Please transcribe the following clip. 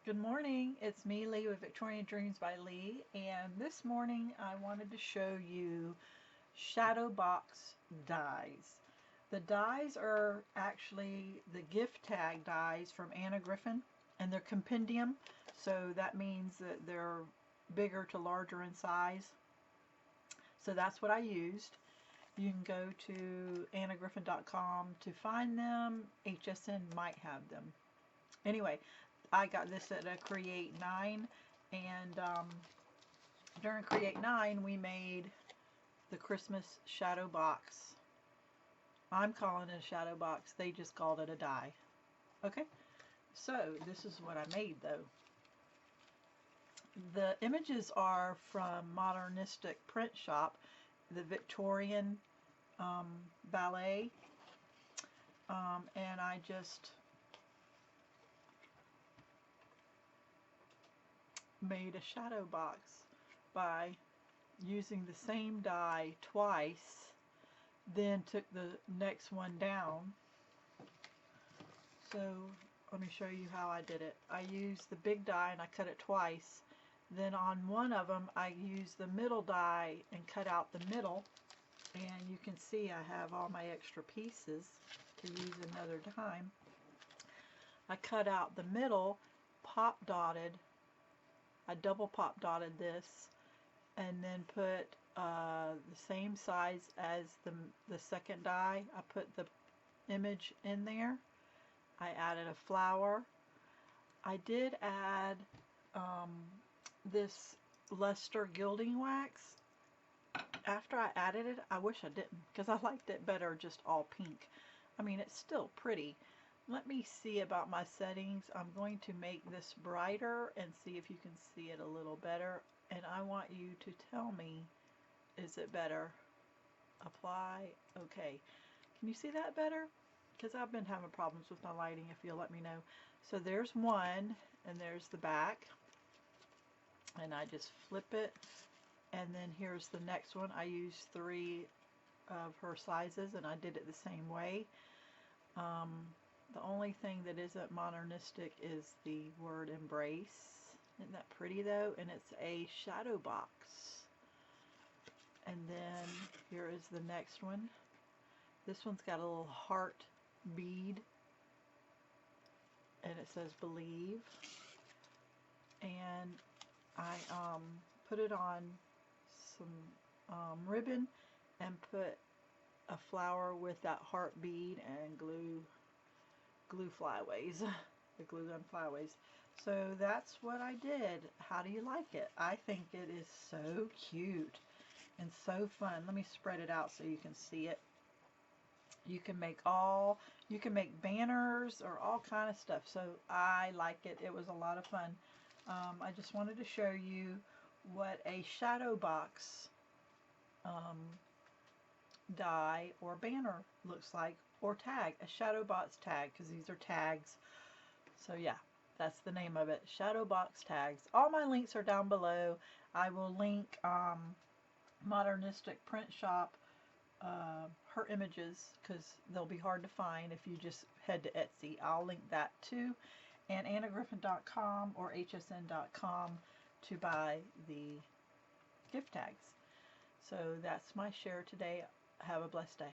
Good morning, it's me, Leigh, with Victorian Dreams by Leigh, and this morning I wanted to show you shadow box dies. The dies are actually the gift tag dies from Anna Griffin, and they're compendium, so that means that they're bigger to larger in size. So that's what I used. You can go to annagriffin.com to find them. HSN might have them. Anyway, I got this at a Create 9, and during Create 9 we made the Christmas shadow box. I'm calling it a shadow box, they just called it a die. Okay, so this is what I made though. The images are from Modernista print shop, the Victorian Ballet, and I just made a shadow box by using the same die twice, then took the next one down. So let me show you how I did it. I used the big die and I cut it twice. Then on one of them I used the middle die and cut out the middle, and you can see I have all my extra pieces to use another time. I cut out the middle, pop dotted, I double pop dotted this, and then put the same size as the second die. I put the image in there. I added a flower. I did add this luster gilding wax. After I added it, I wish I didn't, because I liked it better just all pink. I mean, it's still pretty. Let me see about my settings. I'm going to make this brighter and see if you can see it a little better, and I want you to tell me, is it better? Apply. Okay. Can you see that better? Because I've been having problems with my lighting, if you'll let me know. So there's one, and there's the back, and I just flip it, and then here's the next one. I used 3 of her sizes, and I did it the same way. The only thing that isn't modernistic is the word embrace. Isn't that pretty though? And it's a shadow box. And then here is the next one. This one's got a little heart bead, and it says believe. And I put it on some ribbon and put a flower with that heart bead and glue flyaways, the glue gun flyaways. So that's what I did. How do you like it? I think it is so cute and so fun. Let me spread it out so you can see it. You can make banners or all kind of stuff. So I like it. It was a lot of fun. I just wanted to show you what a shadow box die or banner looks like, or tag, a shadow box tag, because these are tags. So yeah, that's the name of it, shadow box tags. All my links are down below. I will link Modernistic print shop, her images, because they'll be hard to find if you just head to Etsy. I'll link that too, and annagriffin.com or hsn.com to buy the gift tags. So that's my share today. Have a blessed day.